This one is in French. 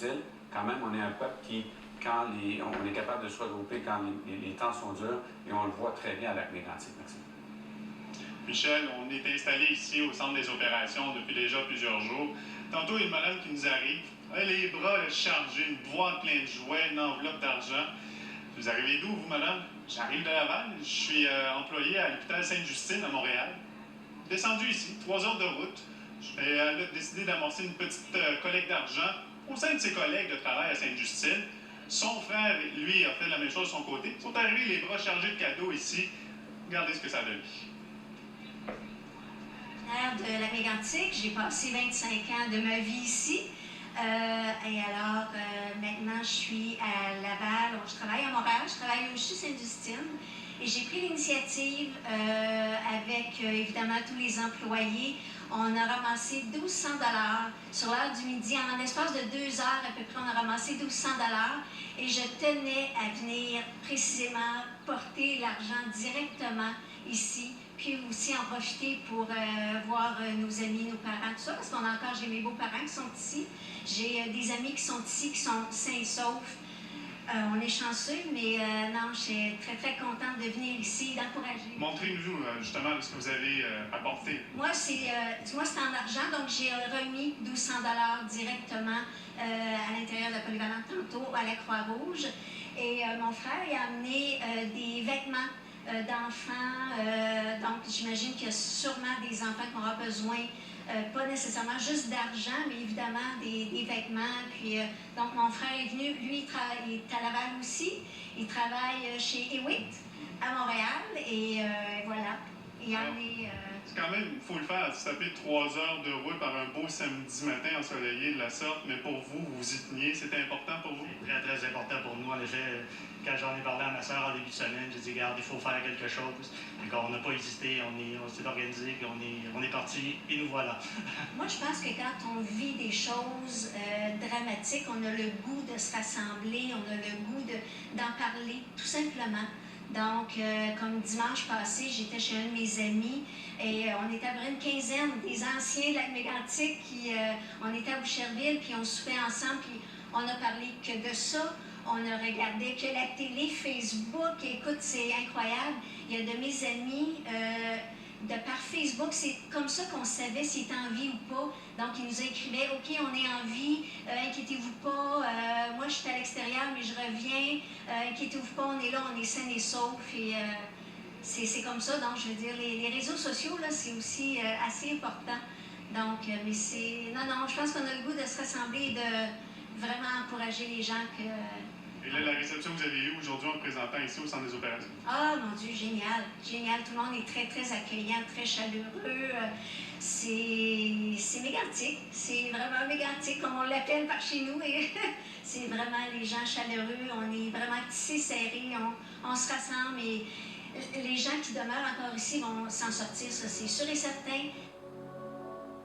difficile, quand même, on est un peuple qui, on est capable de se regrouper quand les temps sont durs, et on le voit très bien à Lac-Mégantic. Merci. Michel, on est installé ici au centre des opérations depuis déjà plusieurs jours. Tantôt, il y a une madame qui nous arrive, elle a les bras chargés, une boîte pleine de jouets, une enveloppe d'argent. Vous arrivez d'où, vous, madame? J'arrive de Laval. Je suis employé à l'hôpital Sainte-Justine à Montréal. Descendu ici, 3 heures de route. Elle a décidé d'amorcer une petite collecte d'argent au sein de ses collègues de travail à Sainte-Justine. Son frère, lui, a fait la même chose de son côté. Ils sont arrivés les bras chargés de cadeaux ici. Regardez ce que ça donne. De Lac-Mégantic, j'ai passé 25 ans de ma vie ici. Et alors, maintenant, je suis à Laval. Je travaille à Montréal, je travaille au CHU Sainte-Justine. Et j'ai pris l'initiative avec, évidemment, tous les employés. On a ramassé 1 200 $ sur l'heure du midi. En l'espace de 2 heures à peu près, on a ramassé 1 200 $. Et je tenais à venir précisément porter l'argent directement ici, puis aussi en profiter pour voir nos amis, nos parents, tout ça, parce qu'on a encore, j'ai mes beaux-parents qui sont ici. J'ai des amis qui sont ici, qui sont sains et saufs. On est chanceux, mais non, je suis très, très contente de venir ici, d'encourager. Montrez-nous justement ce que vous avez apporté. Moi, c'est en argent, donc j'ai remis 1 200 $ directement à l'intérieur de la polyvalente tantôt à la Croix-Rouge. Et mon frère il a amené des vêtements d'enfants, donc j'imagine qu'il y a sûrement des enfants qui auront besoin, pas nécessairement juste d'argent, mais évidemment des vêtements. Puis, donc mon frère est venu, lui il est à Laval aussi, il travaille chez Hewitt à Montréal, et voilà, il a amené... C'est quand même, il faut le faire, se taper 3 heures de route par un beau samedi matin ensoleillé de la sorte, mais pour vous, vous y teniez, c'était important pour vous? C'est très, très important pour nous. En effet, quand j'en ai parlé à ma soeur en début de semaine, j'ai dit, regarde, il faut faire quelque chose. Donc, on n'a pas hésité, on s'est organisé, puis on est parti, et nous voilà. Moi, je pense que quand on vit des choses dramatiques, on a le goût de se rassembler, on a le goût d'en parler, tout simplement. Donc, comme dimanche passé, j'étais chez un de mes amis et on était à peu près une quinzaine des anciens de Lac-Mégantic on était à Boucherville, puis on soupait ensemble, puis on a parlé que de ça. On a regardé que la télé, Facebook, écoute, c'est incroyable. Il y a de mes amis, de par Facebook, c'est comme ça qu'on savait s'il était en vie ou pas. Donc, ils nous écrivaient, OK, on est en vie, inquiétez-vous pas, moi je suis à l'extérieur, mais je reviens, inquiétez-vous pas, on est là, on est sains et saufs. Et c'est comme ça, donc je veux dire, les réseaux sociaux, là, c'est aussi assez important. Donc, mais c'est... Non, je pense qu'on a le goût de se rassembler et de vraiment encourager les gens que... Et là, la réception que vous avez eue aujourd'hui en présentant ici au centre des opérations? Ah, mon Dieu, génial, génial. Tout le monde est très, très accueillant, très chaleureux. C'est mégantic, c'est vraiment mégantic, comme on l'appelle par chez nous. C'est vraiment les gens chaleureux, on est vraiment tissés serrés, on se rassemble et les gens qui demeurent encore ici vont s'en sortir, ça c'est sûr et certain.